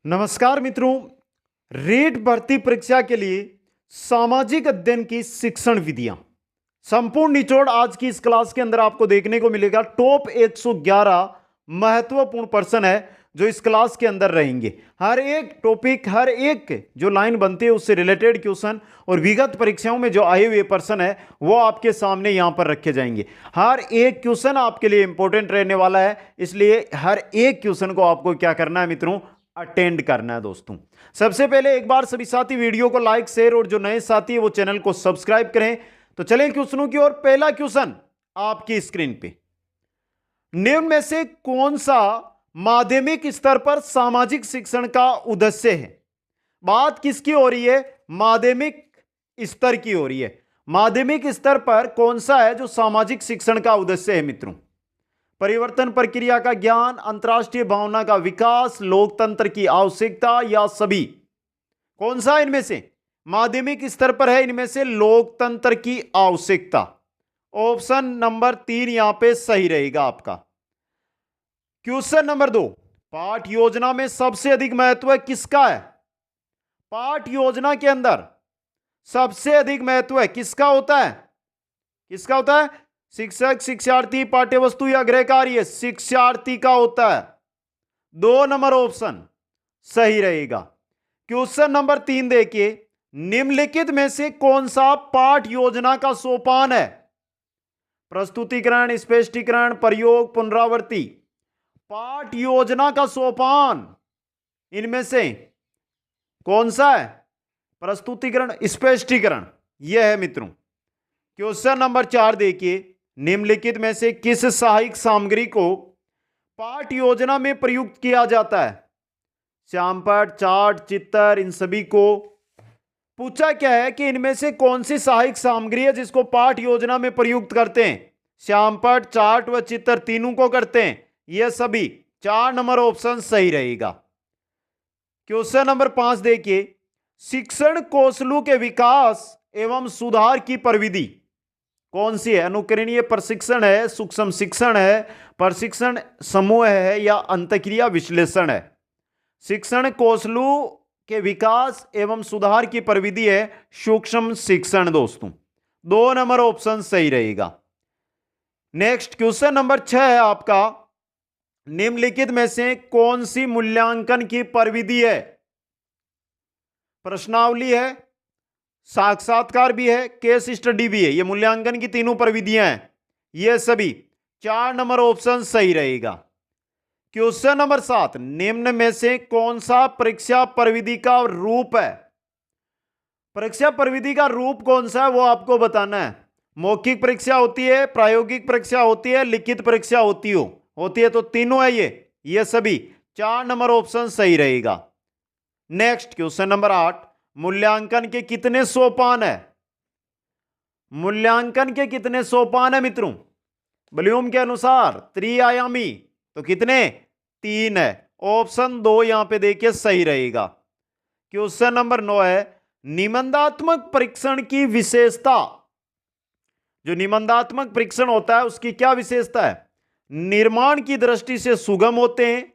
नमस्कार मित्रों, रेट भर्ती परीक्षा के लिए सामाजिक अध्ययन की शिक्षण विधियां संपूर्ण निचोड़ आज की इस क्लास के अंदर आपको देखने को मिलेगा। टॉप 111 महत्वपूर्ण प्रश्न है जो इस क्लास के अंदर रहेंगे। हर एक टॉपिक, हर एक जो लाइन बनती है उससे रिलेटेड क्वेश्चन और विगत परीक्षाओं में जो आए हुए प्रश्न है वो आपके सामने यहां पर रखे जाएंगे। हर एक क्वेश्चन आपके लिए इंपॉर्टेंट रहने वाला है, इसलिए हर एक क्वेश्चन को आपको क्या करना है मित्रों, अटेंड करना है। दोस्तों, सबसे पहले एक बार सभी साथी वीडियो को लाइक, शेयर और जो नए साथी है वो चैनल को सब्सक्राइब करें। तो चलें क्वेश्चनों की ओर। पहला क्वेश्चन आपकी स्क्रीन पे, निम्न में से कौन सा माध्यमिक स्तर पर सामाजिक शिक्षण का उद्देश्य है? बात किसकी हो रही है? माध्यमिक स्तर की हो रही है। माध्यमिक स्तर पर कौन सा है जो सामाजिक शिक्षण का उद्देश्य है मित्रों? परिवर्तन प्रक्रिया का ज्ञान, अंतरराष्ट्रीय भावना का विकास, लोकतंत्र की आवश्यकता या सभी? कौन सा इनमें से माध्यमिक स्तर पर है? इनमें से लोकतंत्र की आवश्यकता। ऑप्शन नंबर 3 यहां पे सही रहेगा आपका। क्वेश्चन नंबर 2, पाठ योजना में सबसे अधिक महत्व किसका है? पाठ योजना के अंदर सबसे अधिक महत्व किसका होता है? किसका होता है? शिक्षक, शिक्षार्थी, पाठ्य वस्तु या गृह कार्य? शिक्षार्थी का होता है। 2 नंबर ऑप्शन सही रहेगा। क्वेश्चन नंबर 3 देखिए, निम्नलिखित में से कौन सा पाठ योजना का सोपान है? प्रस्तुतिकरण, स्पष्टीकरण, प्रयोग, पुनरावृत्ति? पाठ योजना का सोपान इनमें से कौन सा है? प्रस्तुतिकरण, स्पष्टीकरण, यह है मित्रों। क्वेश्चन नंबर 4 देखिए, निम्नलिखित में से किस सहायक सामग्री को पाठ योजना में प्रयुक्त किया जाता है? श्यामपट्ट, चार्ट, चित्र, इन सभी को पूछा क्या है कि इनमें से कौन सी सहायक सामग्री है जिसको पाठ योजना में प्रयुक्त करते हैं? श्यामपट्ट, चार्ट व चित्र तीनों को करते हैं, यह सभी। 4 नंबर ऑप्शन सही रहेगा। क्वेश्चन नंबर 5 देखिए, शिक्षण कौशलों के विकास एवं सुधार की प्रविधि कौन सी है? अनुकरणीय प्रशिक्षण है, सूक्ष्म शिक्षण है, प्रशिक्षण समूह है या अंतःक्रिया विश्लेषण है? शिक्षण कौशलों के विकास एवं सुधार की प्रविधि है सूक्ष्म शिक्षण। दोस्तों, 2 नंबर ऑप्शन सही रहेगा। नेक्स्ट क्वेश्चन नंबर 6 है आपका, निम्नलिखित में से कौन सी मूल्यांकन की प्रविधि है? प्रश्नावली है, साक्षात्कार भी है, केस स्टडी भी है, ये मूल्यांकन की तीनों प्रविधियां हैं, ये सभी। 4 नंबर ऑप्शन सही रहेगा। क्वेश्चन नंबर 7, निम्न में से कौन सा परीक्षा प्रविधि का रूप है? परीक्षा प्रविधि का रूप कौन सा है वो आपको बताना है। मौखिक परीक्षा होती है, प्रायोगिक परीक्षा होती है, लिखित परीक्षा होती है तो तीनों है ये सभी। 4 नंबर ऑप्शन सही रहेगा। नेक्स्ट क्वेश्चन नंबर 8, मूल्यांकन के कितने सोपान है? मूल्यांकन के कितने सोपान है मित्रों? ब्लूम के अनुसार त्रिआयामी, तो कितने? 3 है। ऑप्शन 2 यहां पे देखिए सही रहेगा। क्वेश्चन नंबर 9 है, निबंधात्मक परीक्षण की विशेषता। जो निबंधात्मक परीक्षण होता है उसकी क्या विशेषता है? निर्माण की दृष्टि से सुगम होते हैं,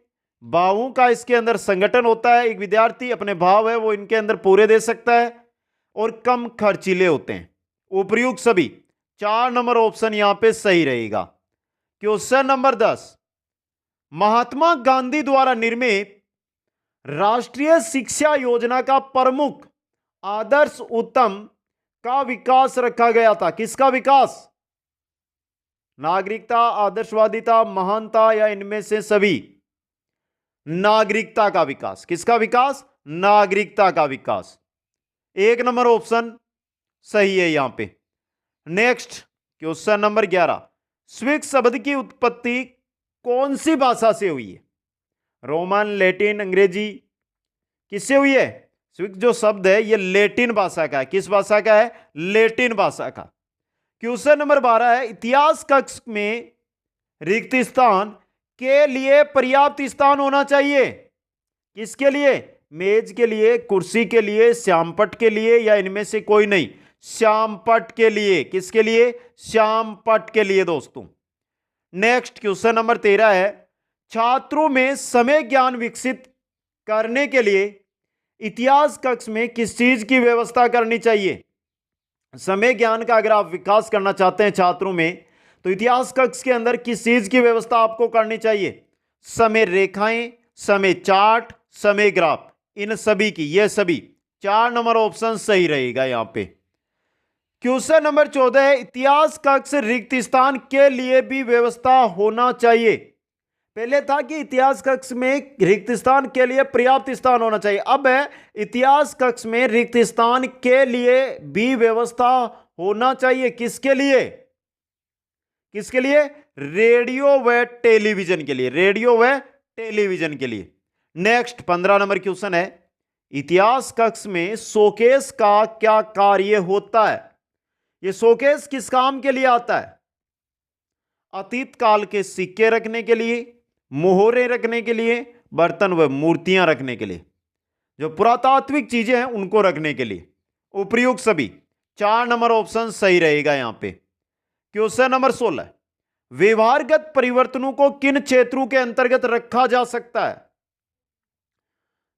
भावों का इसके अंदर संगठन होता है, एक विद्यार्थी अपने भाव है वो इनके अंदर पूरे दे सकता है, और कम खर्चीले होते हैं। उपयुक्त सभी। 4 नंबर ऑप्शन यहां पे सही रहेगा। क्वेश्चन नंबर 10, महात्मा गांधी द्वारा निर्मित राष्ट्रीय शिक्षा योजना का प्रमुख आदर्श उत्तम का विकास रखा गया था। किसका विकास? नागरिकता, आदर्शवादिता, महानता या इनमें से सभी? नागरिकता का विकास। किसका विकास? नागरिकता का विकास। 1 नंबर ऑप्शन सही है यहां पे। नेक्स्ट क्वेश्चन नंबर 11, स्विस शब्द की उत्पत्ति कौन सी भाषा से हुई है? रोमन, लैटिन, अंग्रेजी? किससे हुई है? स्विस जो शब्द है ये लैटिन भाषा का है। किस भाषा का है? लैटिन भाषा का। क्वेश्चन नंबर 12 है, इतिहास कक्ष में रिक्त स्थान के लिए पर्याप्त स्थान होना चाहिए। किसके लिए? मेज के लिए, कुर्सी के लिए, श्यामपट्ट के लिए या इनमें से कोई नहीं? श्यामपट्ट के लिए। किसके लिए? श्यामपट्ट के लिए दोस्तों। नेक्स्ट क्वेश्चन नंबर 13 है, छात्रों में समय ज्ञान विकसित करने के लिए इतिहास कक्ष में किस चीज की व्यवस्था करनी चाहिए? समय ज्ञान का अगर आप विकास करना चाहते हैं छात्रों में, तो इतिहास कक्ष के अंदर किस चीज की व्यवस्था आपको करनी चाहिए? समय रेखाएं, समय चार्ट, समय ग्राफ, इन सभी की, ये सभी 4 नंबर ऑप्शन सही रहेगा यहां पे। क्वेश्चन नंबर 14 है, इतिहास कक्ष रिक्त स्थान के लिए भी व्यवस्था होना चाहिए। पहले था कि इतिहास कक्ष में रिक्त स्थान के लिए पर्याप्त स्थान होना चाहिए, अब है इतिहास कक्ष में रिक्त स्थान के लिए भी व्यवस्था होना चाहिए। किसके लिए? किसके लिए? रेडियो व टेलीविजन के लिए, रेडियो व टेलीविजन के लिए। नेक्स्ट 15 नंबर क्वेश्चन है, इतिहास कक्ष में शोकेस का क्या कार्य होता है? यह शोकेस किस काम के लिए आता है? अतीत काल के सिक्के रखने के लिए, मोहरे रखने के लिए, बर्तन व मूर्तियां रखने के लिए, जो पुरातात्विक चीजें हैं उनको रखने के लिए। उपयुक्त सभी 4 नंबर ऑप्शन सही रहेगा यहां पे। क्वेश्चन नंबर 16, व्यवहारगत परिवर्तनों को किन क्षेत्रों के अंतर्गत रखा जा सकता है?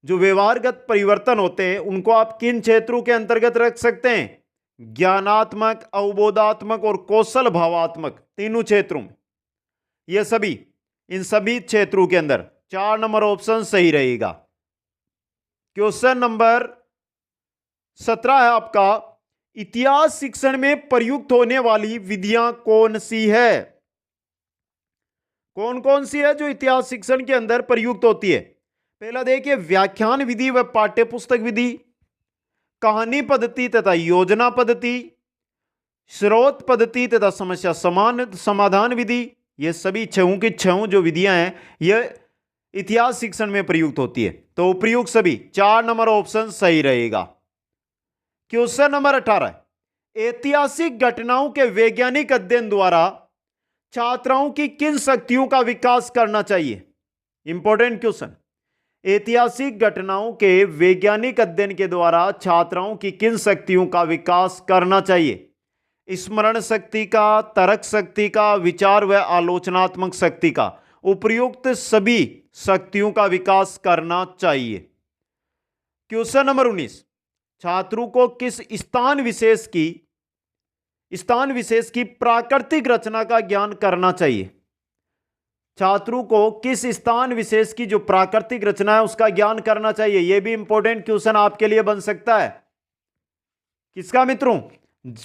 जो व्यवहारगत परिवर्तन होते हैं उनको आप किन क्षेत्रों के अंतर्गत रख सकते हैं? ज्ञानात्मक, अवबोधात्मक और कौशल भावात्मक, तीनों क्षेत्रों में। यह सभी, इन सभी क्षेत्रों के अंदर 4 नंबर ऑप्शन सही रहेगा। क्वेश्चन नंबर 17 है आपका, इतिहास शिक्षण में प्रयुक्त होने वाली विधियां कौन सी है? कौन कौन सी है जो इतिहास शिक्षण के अंदर प्रयुक्त होती है? पहला देखिए, व्याख्यान विधि व पाठ्य पुस्तक विधि, कहानी पद्धति तथा योजना पद्धति, स्रोत पद्धति तथा समस्या समाधान विधि। ये सभी छहों की छहों जो विधियां हैं यह इतिहास शिक्षण में प्रयुक्त होती है। तो उपयुक्त सभी 4 नंबर ऑप्शन सही रहेगा। क्वेश्चन नंबर 18, ऐतिहासिक घटनाओं के वैज्ञानिक अध्ययन द्वारा छात्राओं की किन शक्तियों का विकास करना चाहिए? Important question. ऐतिहासिक घटनाओं के वैज्ञानिक अध्ययन के द्वारा छात्राओं की किन शक्तियों का विकास करना चाहिए? स्मरण शक्ति का, तर्क शक्ति का, विचार व आलोचनात्मक शक्ति का। उपयुक्त सभी शक्तियों का विकास करना चाहिए। क्वेश्चन नंबर 19, छात्रों को किस स्थान विशेष की प्राकृतिक रचना का ज्ञान करना चाहिए? छात्रों को किस स्थान विशेष की जो प्राकृतिक रचना है उसका ज्ञान करना चाहिए? यह भी इंपॉर्टेंट क्वेश्चन आपके लिए बन सकता है। किसका मित्रों?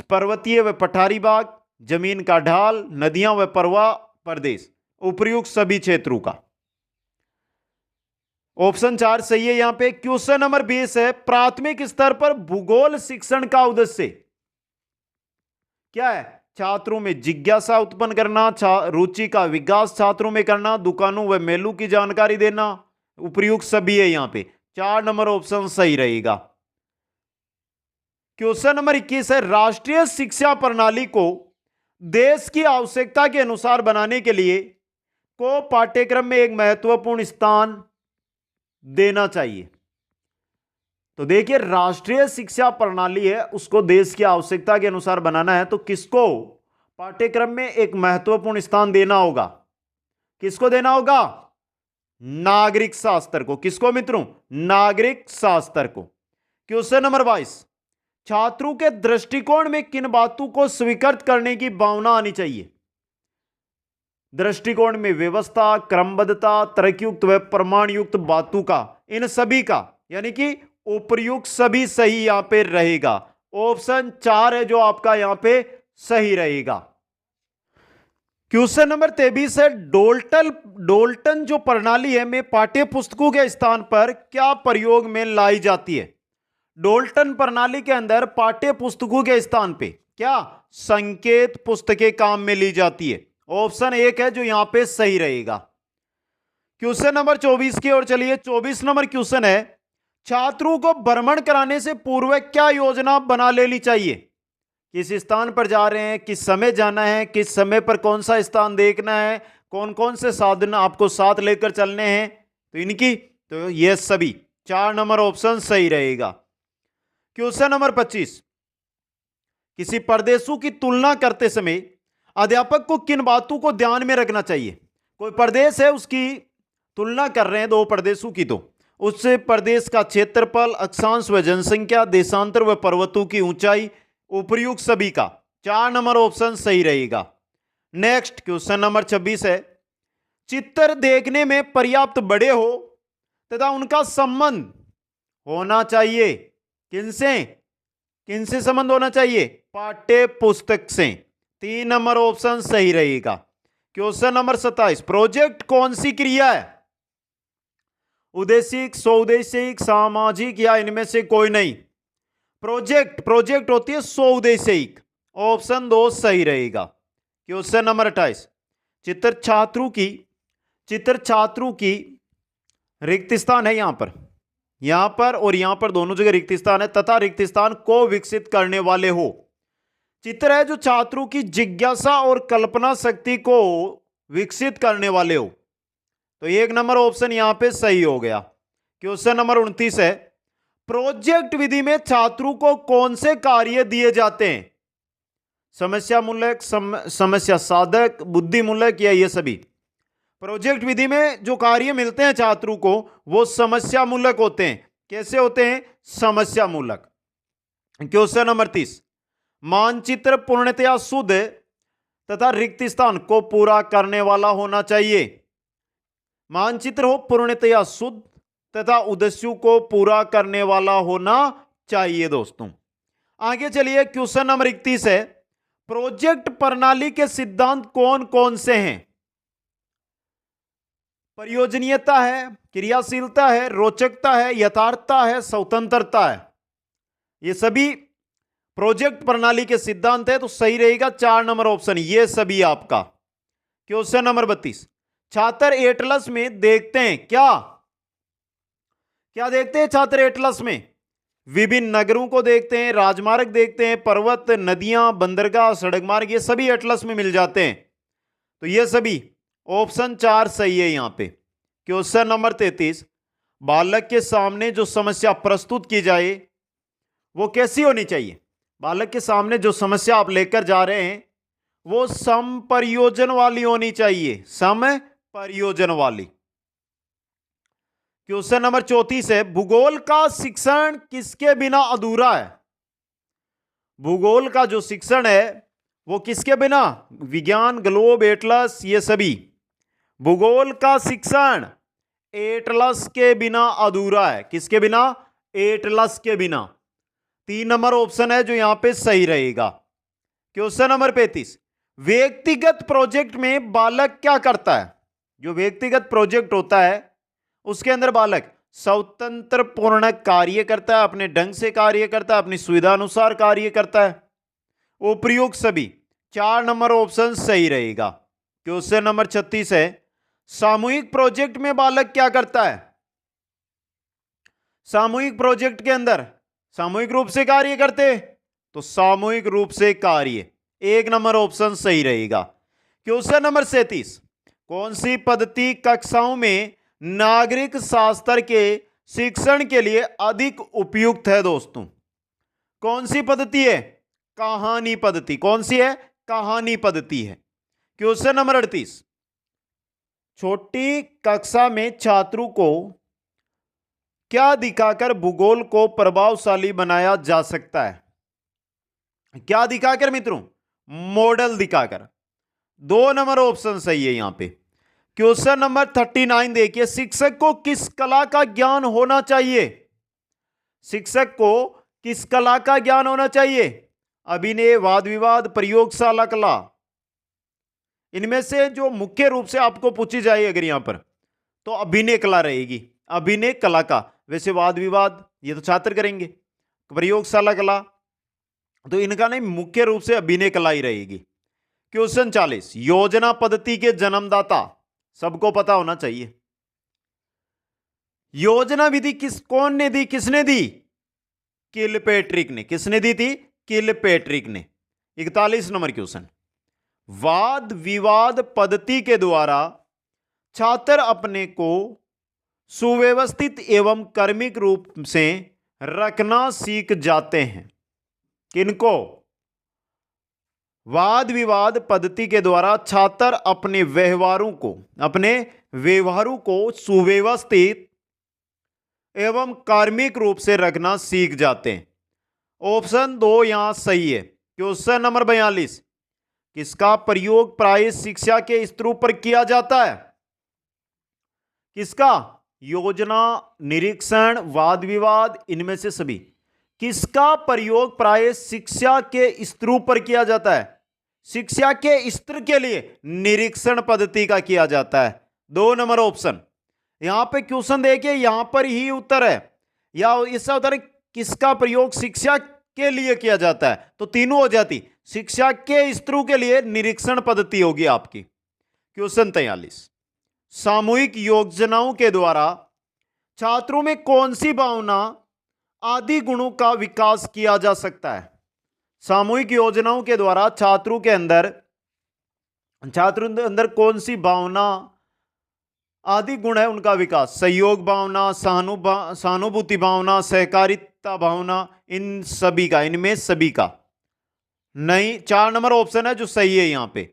पर्वतीय व पठारी भाग, जमीन का ढाल, नदियां व प्रवाह प्रदेश। उपयुक्त सभी क्षेत्रों का। ऑप्शन 4 सही है यहां पे। क्वेश्चन नंबर 20 है, प्राथमिक स्तर पर भूगोल शिक्षण का उद्देश्य क्या है? छात्रों में जिज्ञासा उत्पन्न करना, रुचि का विकास छात्रों में करना, दुकानों व मेलों की जानकारी देना। उपयुक्त सभी है यहां पे। 4 नंबर ऑप्शन सही रहेगा। क्वेश्चन नंबर 21 है, राष्ट्रीय शिक्षा प्रणाली को देश की आवश्यकता के अनुसार बनाने के लिए को पाठ्यक्रम में एक महत्वपूर्ण स्थान देना चाहिए। तो देखिए, राष्ट्रीय शिक्षा प्रणाली है उसको देश की आवश्यकता के अनुसार बनाना है, तो किसको पाठ्यक्रम में एक महत्वपूर्ण स्थान देना होगा? किसको देना होगा? नागरिक शास्त्र को। किसको मित्रों? नागरिक शास्त्र को। क्वेश्चन नंबर 22, छात्रों के दृष्टिकोण में किन बातों को स्वीकृत करने की भावना आनी चाहिए? दृष्टिकोण में व्यवस्था, क्रमबद्धता, तर्कयुक्त व प्रमाणयुक्त बातों का, इन सभी का, यानी कि उपयुक्त सभी सही यहां पे रहेगा। ऑप्शन 4 है जो आपका यहां पे सही रहेगा। क्वेश्चन नंबर 23 है, डोल्टन जो प्रणाली है में पाठ्य पुस्तकों के स्थान पर क्या प्रयोग में लाई जाती है? डोल्टन प्रणाली के अंदर पाठ्य पुस्तकों के स्थान पे क्या संकेत पुस्तकें काम में ली जाती है? ऑप्शन 1 है जो यहां पे सही रहेगा। क्वेश्चन नंबर 24 की ओर चलिए। 24 नंबर क्वेश्चन है, छात्रों को भ्रमण कराने से पूर्व क्या योजना बना लेनी चाहिए? किस स्थान पर जा रहे हैं, किस समय जाना है, किस समय पर कौन सा स्थान देखना है, कौन कौन से साधन आपको साथ लेकर चलने हैं, तो इनकी, तो ये सभी 4 नंबर ऑप्शन सही रहेगा। क्वेश्चन नंबर 25, किसी प्रदेशों की तुलना करते समय अध्यापक को किन बातों को ध्यान में रखना चाहिए? कोई प्रदेश है उसकी तुलना कर रहे हैं, 2 प्रदेशों की, तो उस प्रदेश का क्षेत्रफल, अक्षांश व जनसंख्या, देशांतर व पर्वतों की ऊंचाई, उपर्युक्त सभी का। 4 नंबर ऑप्शन सही रहेगा। नेक्स्ट क्वेश्चन नंबर 26 है, चित्र देखने में पर्याप्त बड़े हो तथा उनका संबंध होना चाहिए किनसे? किनसे संबंध होना चाहिए? पाठ्य पुस्तक से। 3 नंबर ऑप्शन सही रहेगा। क्वेश्चन नंबर 27, प्रोजेक्ट कौन सी क्रिया है? उद्देशिक, स्वउद्देशिक, सामाजिक या इनमें से कोई नहीं? प्रोजेक्ट होती है स्वउद्देशिक। ऑप्शन 2 सही रहेगा। क्वेश्चन नंबर 28, चित्र छात्रों की रिक्त स्थान है यहां पर और यहां पर दोनों जगह रिक्त स्थान है तथा रिक्त स्थान को विकसित करने वाले हो। चित्र है जो छात्रों की जिज्ञासा और कल्पना शक्ति को विकसित करने वाले हो, तो 1 नंबर ऑप्शन यहां पे सही हो गया। क्वेश्चन नंबर 29 है, प्रोजेक्ट विधि में छात्रों को कौन से कार्य दिए जाते हैं? समस्या मूलक, समस्या साधक, बुद्धि मूलक या ये सभी? प्रोजेक्ट विधि में जो कार्य मिलते हैं छात्रों को वो समस्या मूलक होते हैं। कैसे होते हैं? समस्या मूलक। क्वेश्चन नंबर 30, मानचित्र पूर्णतया शुद्ध तथा रिक्त स्थान को पूरा करने वाला होना चाहिए। मानचित्र हो पूर्णतया शुद्ध तथा उद्देश्यों को पूरा करने वाला होना चाहिए। दोस्तों आगे चलिए, क्वेश्चन नंबर 31 है, प्रोजेक्ट प्रणाली के सिद्धांत कौन कौन से हैं? प्रयोजनीयता है, क्रियाशीलता है, रोचकता है, यथार्थता है, स्वतंत्रता है। ये सभी प्रोजेक्ट प्रणाली के सिद्धांत है, तो सही रहेगा 4 नंबर ऑप्शन, ये सभी आपका। क्वेश्चन नंबर 32, छात्र एटलस में देखते हैं क्या? क्या देखते हैं छात्र एटलस में? विभिन्न नगरों को देखते हैं, राजमार्ग देखते हैं, पर्वत, नदियां, बंदरगाह, सड़क मार्ग, ये सभी एटलस में मिल जाते हैं, तो ये सभी ऑप्शन 4 सही है यहां पे। क्वेश्चन नंबर 33, बालक के सामने जो समस्या प्रस्तुत की जाए वो कैसी होनी चाहिए? बालक के सामने जो समस्या आप लेकर जा रहे हैं वो समप्रयोजन वाली होनी चाहिए, समप्रयोजन वाली। क्वेश्चन नंबर 34 है, भूगोल का शिक्षण किसके बिना अधूरा है? भूगोल का जो शिक्षण है वो किसके बिना? विज्ञान, ग्लोब, एटलस, ये सभी। भूगोल का शिक्षण एटलस के बिना अधूरा है। किसके बिना? एटलस के बिना। 3 नंबर ऑप्शन है जो यहां पे सही रहेगा। क्वेश्चन नंबर 35, व्यक्तिगत प्रोजेक्ट में बालक क्या करता है? जो व्यक्तिगत प्रोजेक्ट होता है उसके अंदर बालक स्वतंत्र पूर्ण कार्य करता है, अपने ढंग से कार्य करता है, अपनी सुविधा अनुसार कार्य करता है। उपयुक्त सभी। 4 नंबर ऑप्शन सही रहेगा। क्वेश्चन नंबर 36 है, सामूहिक प्रोजेक्ट में बालक क्या करता है? सामूहिक प्रोजेक्ट के अंदर सामूहिक रूप से कार्य करते, तो सामूहिक रूप से कार्य। 1 नंबर ऑप्शन सही रहेगा। क्वेश्चन नंबर 37, कौन सी पद्धति कक्षाओं में नागरिक शास्त्र के शिक्षण के लिए अधिक उपयुक्त है? दोस्तों कौन सी पद्धति है? कहानी पद्धति। कौन सी है? कहानी पद्धति है। क्वेश्चन नंबर 38, छोटी कक्षा में छात्रों को क्या दिखाकर भूगोल को प्रभावशाली बनाया जा सकता है? क्या दिखाकर मित्रों? मॉडल दिखाकर। 2 नंबर ऑप्शन सही है यहां पे। क्वेश्चन नंबर 39 देखिए, शिक्षक को किस कला का ज्ञान होना चाहिए? शिक्षक को किस कला का ज्ञान होना चाहिए? अभिनय, वाद विवाद, प्रयोगशाला कला। इनमें से जो मुख्य रूप से आपको पूछी जाए अगर यहां पर, तो अभिनय कला रहेगी। अभिनय कला का। वैसे वाद विवाद ये तो छात्र करेंगे, प्रयोगशाला कला तो इनका नहीं, मुख्य रूप से अभिनय कला ही रहेगी। क्वेश्चन 40, योजना पद्धति के जन्मदाता सबको पता होना चाहिए। योजना विधि कौन ने दी? किसने दी? किलपेट्रिक ने। किसने दी थी? किलपेट्रिक ने। 41 नंबर क्वेश्चन, वाद विवाद पद्धति के द्वारा छात्र अपने को सुव्यवस्थित एवं कर्मिक रूप से रखना सीख जाते हैं। किनको? वाद विवाद पद्धति के द्वारा छात्र अपने व्यवहारों को सुव्यवस्थित एवं कार्मिक रूप से रखना सीख जाते हैं। ऑप्शन 2 यहां सही है। क्वेश्चन नंबर 42, किसका प्रयोग प्राय शिक्षा के स्तरों पर किया जाता है? किसका? योजना, निरीक्षण, वाद विवाद, इनमें से सभी। किसका प्रयोग प्राय शिक्षा के स्तरों पर किया जाता है? शिक्षा के स्तर के लिए निरीक्षण पद्धति का किया जाता है। 2 नंबर ऑप्शन। यहां पे क्वेश्चन देखिए, यहां पर ही उत्तर है या इसका उत्तर है किसका प्रयोग शिक्षा के लिए किया जाता है, तो तीनों हो जाती। शिक्षा के स्तरों के लिए निरीक्षण पद्धति होगी आपकी। क्वेश्चन 43, सामूहिक योजनाओं के द्वारा छात्रों में कौन सी भावना आदि गुणों का विकास किया जा सकता है? सामूहिक योजनाओं के द्वारा छात्रों के अंदर कौन सी भावना आदि गुण है उनका विकास? सहयोग भावना, सहानुभूति भावना, सहकारिता भावना, इन सभी का, इनमें सभी का नहीं। 4 नंबर ऑप्शन है जो सही है यहां पे।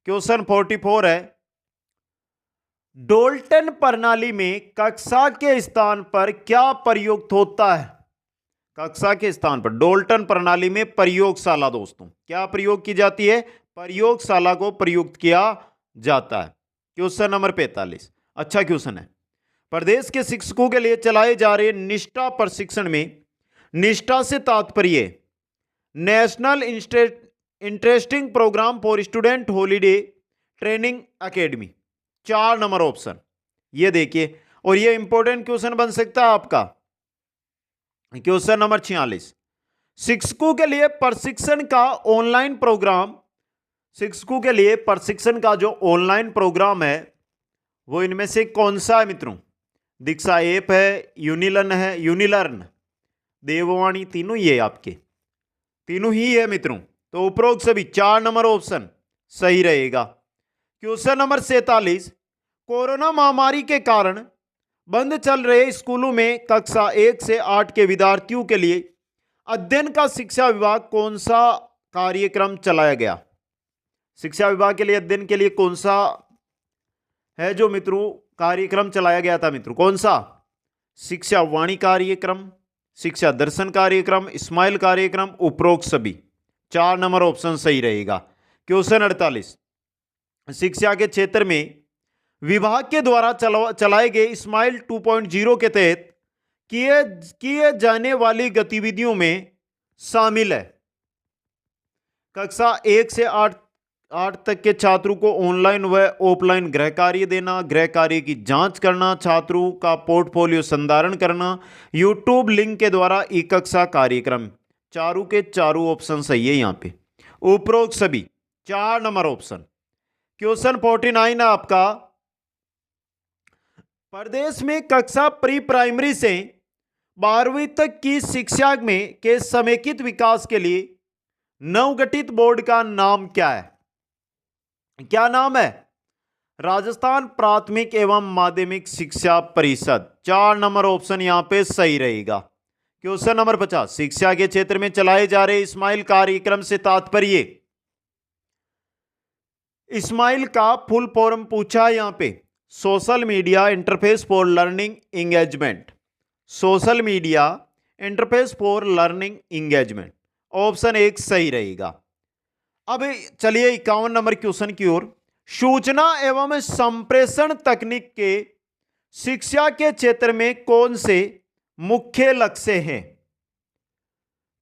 क्वेश्चन 44 है, डोल्टन प्रणाली में कक्षा के स्थान पर क्या प्रयुक्त होता है? कक्षा के स्थान पर डोल्टन प्रणाली में प्रयोगशाला, दोस्तों क्या प्रयोग की जाती है? प्रयोगशाला को प्रयुक्त किया जाता है। क्वेश्चन नंबर 45, अच्छा क्वेश्चन है। प्रदेश के शिक्षकों के लिए चलाए जा रहे निष्ठा प्रशिक्षण में निष्ठा से तात्पर्य national interesting program for student holiday training academy. 4 number option ये देखिए, और ये इंपॉर्टेंट क्वेश्चन बन सकता है आपका। क्वेश्चन नंबर 46, शिक्षकों के लिए प्रशिक्षण का ऑनलाइन प्रोग्राम, शिक्षकों के लिए प्रशिक्षण का जो ऑनलाइन प्रोग्राम है वो इनमें से कौन सा है मित्रों? दीक्षा ऐप है, यूनिलर्न, देववाणी, तीनों ही है आपके, तीनों ही है मित्रों। तो उपरोक्त सभी 4 नंबर ऑप्शन सही रहेगा। क्वेश्चन नंबर 47, कोरोना महामारी के कारण बंद चल रहे स्कूलों में कक्षा 1 से 8 के विद्यार्थियों के लिए अध्ययन का शिक्षा विभाग कौन सा कार्यक्रम चलाया गया? शिक्षा विभाग के लिए अध्ययन के लिए कौन सा है जो मित्रों कार्यक्रम चलाया गया था मित्रों? कौन सा? शिक्षा वाणी कार्यक्रम, शिक्षा दर्शन कार्यक्रम, स्माइल कार्यक्रम, उपरोक्त सभी। 4 नंबर ऑप्शन सही रहेगा। क्वेश्चन 48, शिक्षा के क्षेत्र में विभाग के द्वारा चलाए गए स्माइल 2.0 के तहत किए जाने वाली गतिविधियों में शामिल है कक्षा 1 से 8 तक के छात्रों को ऑनलाइन व ऑफलाइन गृह कार्य देना, गृह कार्य की जांच करना, छात्रों का पोर्टफोलियो संधारण करना, यूट्यूब लिंक के द्वारा ई कक्षा कार्यक्रम। चारों के चारों ऑप्शन सही है यहां पे, उपरोक्त सभी। 4 नंबर ऑप्शन। क्वेश्चन 49 है आपका, प्रदेश में कक्षा प्री प्राइमरी से 12वीं तक की शिक्षा में के समेकित विकास के लिए नवगठित बोर्ड का नाम क्या है? क्या नाम है? राजस्थान प्राथमिक एवं माध्यमिक शिक्षा परिषद। 4 नंबर ऑप्शन यहां पे सही रहेगा। क्वेश्चन नंबर 50, शिक्षा के क्षेत्र में चलाए जा रहे स्माइल कार्यक्रम से तात्पर्य, स्माइल का फुल फॉर्म पूछा है यहां पे, social media interface for learning engagement. Social media interface for learning engagement, option 1 सही रहेगा। अब चलिए 51 नंबर क्वेश्चन की ओर। सूचना एवं संप्रेषण तकनीक के शिक्षा के क्षेत्र में कौन से मुख्य लक्ष्य हैं?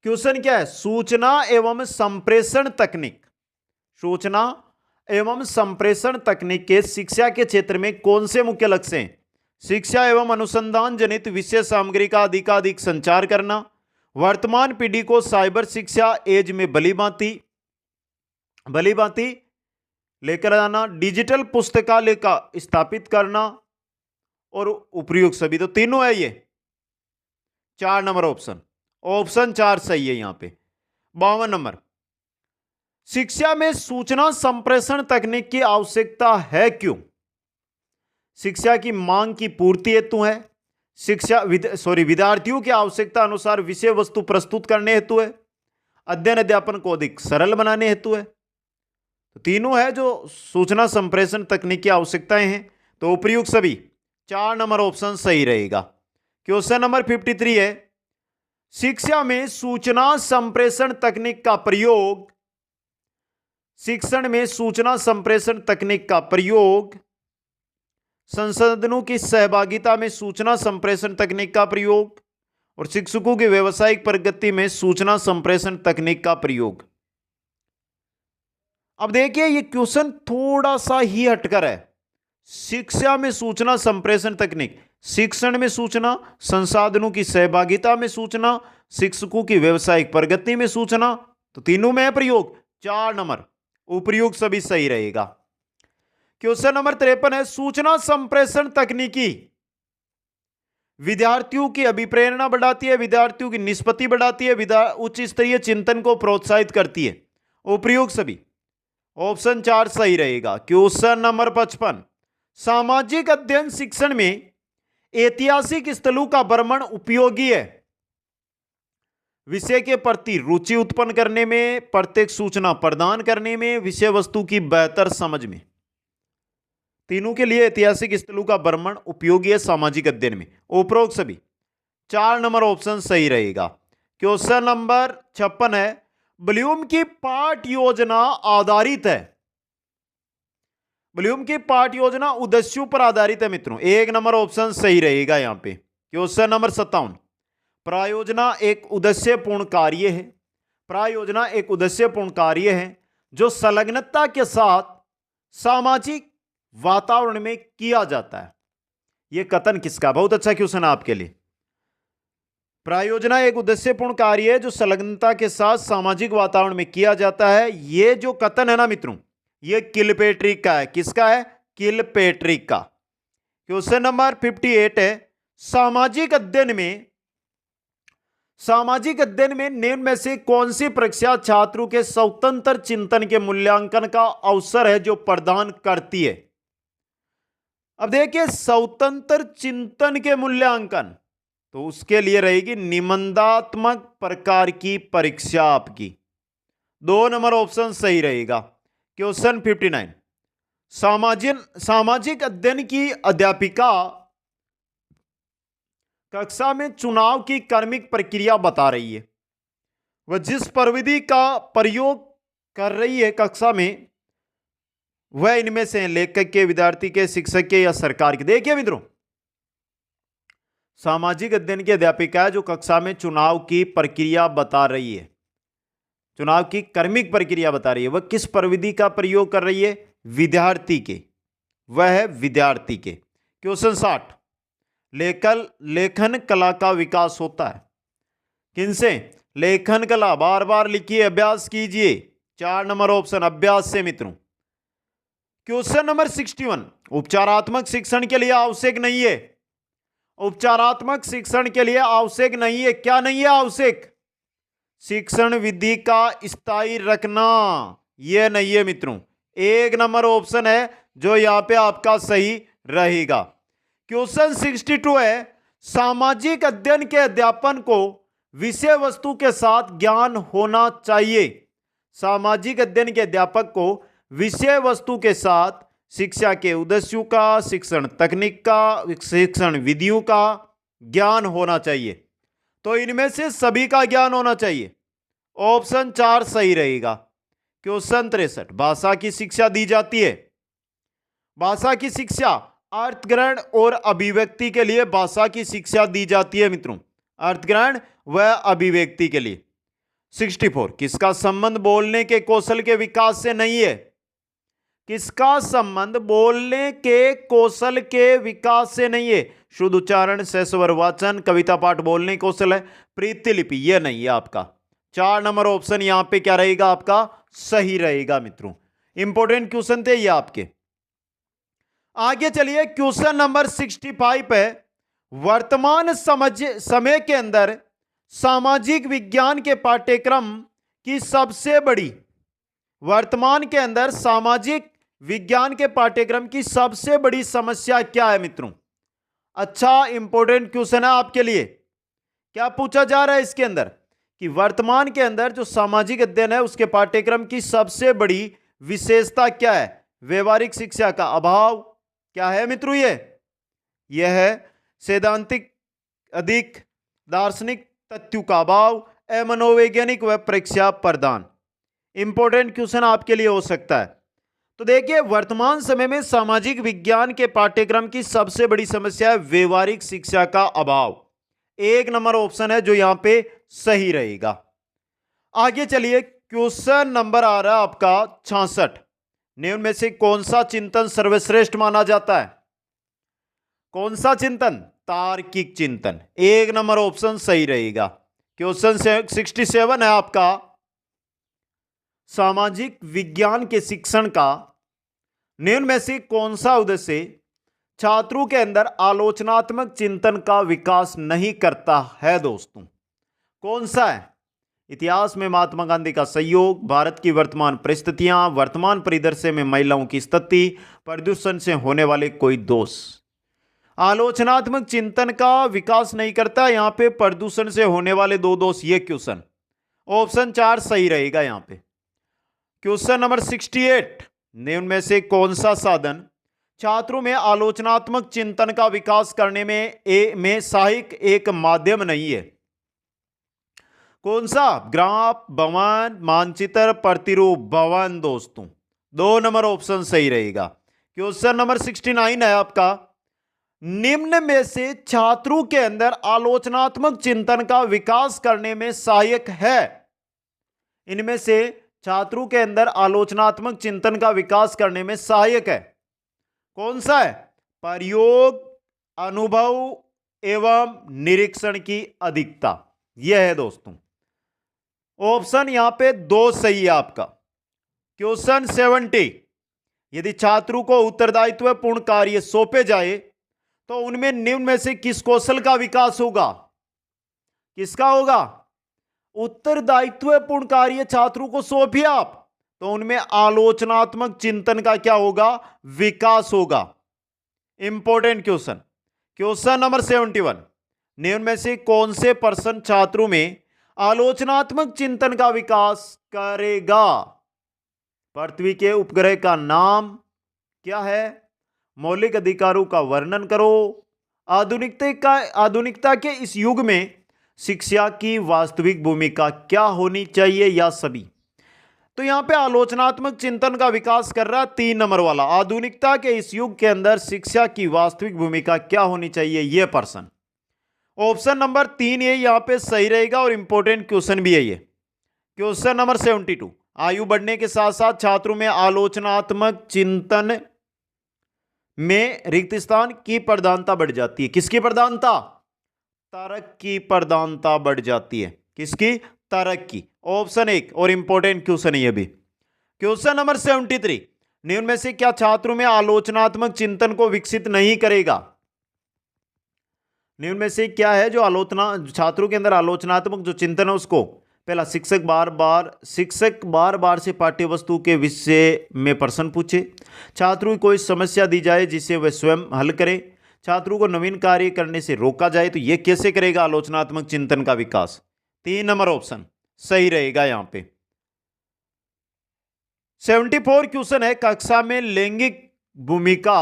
क्वेश्चन क्या है? सूचना एवं संप्रेषण तकनीक, सूचना एवं संप्रेषण तकनीक के शिक्षा के क्षेत्र में कौन से मुख्य लक्ष्य हैं? शिक्षा एवं अनुसंधान जनित विषय सामग्री का अधिकाधिक संचार करना, वर्तमान पीढ़ी को साइबर शिक्षा एज में भली भांति लेकर आना, डिजिटल पुस्तकालय का स्थापित करना और उपयुक्त सभी। तो तीनों है ये। 4 नंबर ऑप्शन, ऑप्शन 4 सही है यहां पे। 52 नंबर, शिक्षा में सूचना संप्रेषण तकनीक की आवश्यकता है क्यों? शिक्षा की मांग की पूर्ति हेतु है, विद्यार्थियों की आवश्यकता अनुसार विषय वस्तु प्रस्तुत करने हेतु है, अध्ययन अध्यापन को अधिक सरल बनाने हेतु है। तो तीनों है जो सूचना संप्रेषण तकनीक की आवश्यकताएं हैं, तो उपयुक्त सभी। 4 नंबर ऑप्शन सही रहेगा। क्वेश्चन नंबर 53 है, शिक्षा में सूचना संप्रेषण तकनीक का प्रयोग, शिक्षण में सूचना संप्रेषण तकनीक का प्रयोग, संसाधनों की सहभागिता में सूचना संप्रेषण तकनीक का प्रयोग और शिक्षकों की व्यावसायिक प्रगति में सूचना संप्रेषण तकनीक का प्रयोग। अब देखिए ये क्वेश्चन थोड़ा सा ही हटकर है। शिक्षा में सूचना संप्रेषण तकनीक, शिक्षण में सूचना, संसाधनों की सहभागिता में सूचना, शिक्षकों की व्यावसायिक प्रगति में सूचना, तो तीनों में है प्रयोग। 4 नंबर उपयोग सभी सही रहेगा। क्वेश्चन नंबर 53 है, सूचना संप्रेषण तकनीकी विद्यार्थियों की अभिप्रेरणा बढ़ाती है, विद्यार्थियों की निष्पत्ति बढ़ाती है, उच्च स्तरीय चिंतन को प्रोत्साहित करती है। उपयोग सभी, ऑप्शन 4 सही रहेगा। क्वेश्चन नंबर 55, सामाजिक अध्ययन शिक्षण में ऐतिहासिक स्थलों का भ्रमण उपयोगी है, विषय के प्रति रुचि उत्पन्न करने में, प्रत्येक सूचना प्रदान करने में, विषय वस्तु की बेहतर समझ में। तीनों के लिए ऐतिहासिक स्थलों का भ्रमण उपयोगी है सामाजिक अध्ययन में। उपरोक्त सभी, 4 नंबर ऑप्शन सही रहेगा। क्वेश्चन नंबर 56 है, ब्लूम की पाठ योजना आधारित है, ब्लूम की पाठ योजना उद्देश्यों पर आधारित है मित्रों। 1 नंबर ऑप्शन सही रहेगा यहां पे। क्वेश्चन नंबर 57, प्रायोजना एक उद्देश्यपूर्ण कार्य है, प्रायोजना एक उद्देश्यपूर्ण कार्य है जो संलग्नता के साथ सामाजिक वातावरण में किया जाता है। यह कथन किसका? बहुत अच्छा क्वेश्चन है आपके लिए। प्रायोजना एक उद्देश्यपूर्ण कार्य है जो संलग्नता के साथ सामाजिक वातावरण में किया जाता है। यह जो कथन है ना मित्रों, यह किलपेट्रिक का है। किसका है? किलपेट्रिक का। क्वेश्चन नंबर 58 है, सामाजिक अध्ययन में निम्न में से कौन सी परीक्षा छात्रों के स्वतंत्र चिंतन के मूल्यांकन का अवसर है जो प्रदान करती है? अब देखिए, स्वतंत्र चिंतन के मूल्यांकन, तो उसके लिए रहेगी निबंधात्मक प्रकार की परीक्षा आपकी। 2 नंबर ऑप्शन सही रहेगा। क्वेश्चन 59, सामाजिक अध्ययन की अध्यापिका कक्षा में चुनाव की क्रमिक प्रक्रिया बता रही है। वह जिस प्रविधि का प्रयोग कर रही है कक्षा में, वह इनमें से लेखक के, विद्यार्थी के, शिक्षक के या सरकार के। देखिए मित्रों, सामाजिक अध्ययन की अध्यापिका जो कक्षा में चुनाव की प्रक्रिया बता रही है, चुनाव की क्रमिक प्रक्रिया बता रही है, वह किस प्रविधि का प्रयोग कर रही है? विद्यार्थी के, वह है विद्यार्थी के। क्वेश्चन 60, लेखन कला का विकास होता है किनसे? लेखन कला, बार बार लिखिए, अभ्यास कीजिए। 4 नंबर ऑप्शन अभ्यास से मित्रों। क्वेश्चन नंबर 61, उपचारात्मक शिक्षण के लिए आवश्यक नहीं है, उपचारात्मक शिक्षण के लिए आवश्यक नहीं है। क्या नहीं है आवश्यक? शिक्षण विधि का स्थायी रखना, यह नहीं है मित्रों। 1 नंबर ऑप्शन है जो यहां पे आपका सही रहेगा। क्वेश्चन 62 है, सामाजिक अध्ययन के अध्यापन को विषय वस्तु के साथ ज्ञान होना चाहिए। सामाजिक अध्ययन के अध्यापक को विषय वस्तु के साथ शिक्षा के उद्देश्यों का, शिक्षण तकनीक का, शिक्षण विधियों का ज्ञान होना चाहिए। तो इनमें से सभी का ज्ञान होना चाहिए। ऑप्शन 4 सही रहेगा। क्वेश्चन 63, भाषा की शिक्षा दी जाती है। भाषा की शिक्षा अर्थग्रहण और अभिव्यक्ति के लिए भाषा की शिक्षा दी जाती है मित्रों, अर्थग्रहण व अभिव्यक्ति के लिए। 64, किसका संबंध बोलने के कौशल के विकास से नहीं है? किसका संबंध बोलने के कौशल के विकास से नहीं है? शुद्ध उच्चारण, सहस्वर वाचन, कविता पाठ बोलने कौशल है, प्रतिलिपि, यह नहीं है आपका। 4 नंबर ऑप्शन यहां पे क्या रहेगा आपका? सही रहेगा मित्रों। इंपॉर्टेंट क्वेश्चन थे ये आपके। आगे चलिए, क्वेश्चन नंबर 65 है, वर्तमान समय के अंदर सामाजिक विज्ञान के पाठ्यक्रम की सबसे बड़ी, वर्तमान के अंदर सामाजिक विज्ञान के पाठ्यक्रम की सबसे बड़ी समस्या क्या है मित्रों? अच्छा इंपॉर्टेंट क्वेश्चन है आपके लिए। क्या पूछा जा रहा है इसके अंदर कि वर्तमान के अंदर जो सामाजिक अध्ययन है उसके पाठ्यक्रम की सबसे बड़ी विशेषता क्या है? व्यवहारिक शिक्षा का अभाव, क्या है मित्रों? यह है सैद्धांतिक अधिक दार्शनिक तथ्यों का अभाव, मनोवैज्ञानिक व परीक्षा प्रदान। इंपॉर्टेंट क्वेश्चन आपके लिए हो सकता है। तो देखिए, वर्तमान समय में सामाजिक विज्ञान के पाठ्यक्रम की सबसे बड़ी समस्या है व्यवहारिक शिक्षा का अभाव। 1 नंबर ऑप्शन है जो यहां पे सही रहेगा। आगे चलिए, क्वेश्चन नंबर आ रहा है आपका 66। निम्न में से कौन सा चिंतन सर्वश्रेष्ठ माना जाता है? कौन सा चिंतन? तार्किक चिंतन। 1 नंबर ऑप्शन सही रहेगा। क्वेश्चन 67 है आपका, सामाजिक विज्ञान के शिक्षण का निम्न में से कौन सा उद्देश्य छात्रों के अंदर आलोचनात्मक चिंतन का विकास नहीं करता है? दोस्तों, कौन सा है? इतिहास में महात्मा गांधी का सहयोग, भारत की वर्तमान परिस्थितियां, वर्तमान परिदृश्य में महिलाओं की स्थिति, प्रदूषण से होने वाले कोई दोष। आलोचनात्मक चिंतन का विकास नहीं करता, यहां पे प्रदूषण से होने वाले 2 दोष। ये क्वेश्चन ऑप्शन 4 सही रहेगा यहां पे। क्वेश्चन नंबर 68, निम्न में से कौन सा साधन छात्रों में आलोचनात्मक चिंतन का विकास करने में सहायक एक माध्यम नहीं है? कौन सा? ग्राफ, भवन, मानचित्र, प्रतिरूप। भवन दोस्तों, 2 नंबर ऑप्शन सही रहेगा। क्वेश्चन नंबर 69 है आपका, निम्न में से छात्रों के अंदर आलोचनात्मक चिंतन का विकास करने में सहायक है। इनमें से छात्रों के अंदर आलोचनात्मक चिंतन का विकास करने में सहायक है कौन सा है? प्रयोग, अनुभव एवं निरीक्षण की अधिकता। यह है दोस्तों। ऑप्शन यहां पे 2 सही है आपका। क्वेश्चन 70, यदि छात्रों को उत्तरदायित्व पूर्ण कार्य सौंपे जाए तो उनमें निम्न में से किस कौशल का विकास होगा? किसका होगा? उत्तरदायित्व पूर्ण कार्य छात्रों को सौंपिए आप, तो उनमें आलोचनात्मक चिंतन का क्या होगा? विकास होगा। Important question. क्वेश्चन नंबर 71, निम्न में से कौन से पर्सन छात्रों में आलोचनात्मक चिंतन का विकास करेगा? पृथ्वी के उपग्रह का नाम क्या है? मौलिक अधिकारों का वर्णन करो। आधुनिकता के इस युग में शिक्षा की वास्तविक भूमिका क्या होनी चाहिए, या सभी? तो यहां पे आलोचनात्मक चिंतन का विकास कर रहा है 3 नंबर वाला। आधुनिकता के इस युग के अंदर शिक्षा की वास्तविक भूमिका क्या होनी चाहिए, यह पर्सन। ऑप्शन नंबर 3 ये यहां पे सही रहेगा और इंपॉर्टेंट क्वेश्चन भी है ये। क्वेश्चन नंबर 72, आयु बढ़ने के साथ साथ छात्रों में आलोचनात्मक चिंतन में रिक्त स्थान की प्रधानता बढ़ जाती है। किसकी प्रधानता? तर्क की प्रधानता बढ़ जाती है। किसकी? तर्क की। ऑप्शन 1 और इंपॉर्टेंट क्वेश्चन है ये भी। क्वेश्चन नंबर 73, निम्न में से क्या छात्रों में आलोचनात्मक चिंतन को विकसित नहीं करेगा? निम्न में से क्या है जो छात्रों के अंदर आलोचनात्मक जो चिंतन है उसको? पहला, शिक्षक बार बार से पाठ्य वस्तु के विषय में प्रश्न पूछे। छात्रों को कोई समस्या दी जाए जिसे वह स्वयं हल करे। छात्रों को नवीन कार्य करने से रोका जाए। तो यह कैसे करेगा आलोचनात्मक चिंतन का विकास? 3 नंबर ऑप्शन सही रहेगा यहां पे। 74 क्वेश्चन है, कक्षा में लैंगिक भूमिका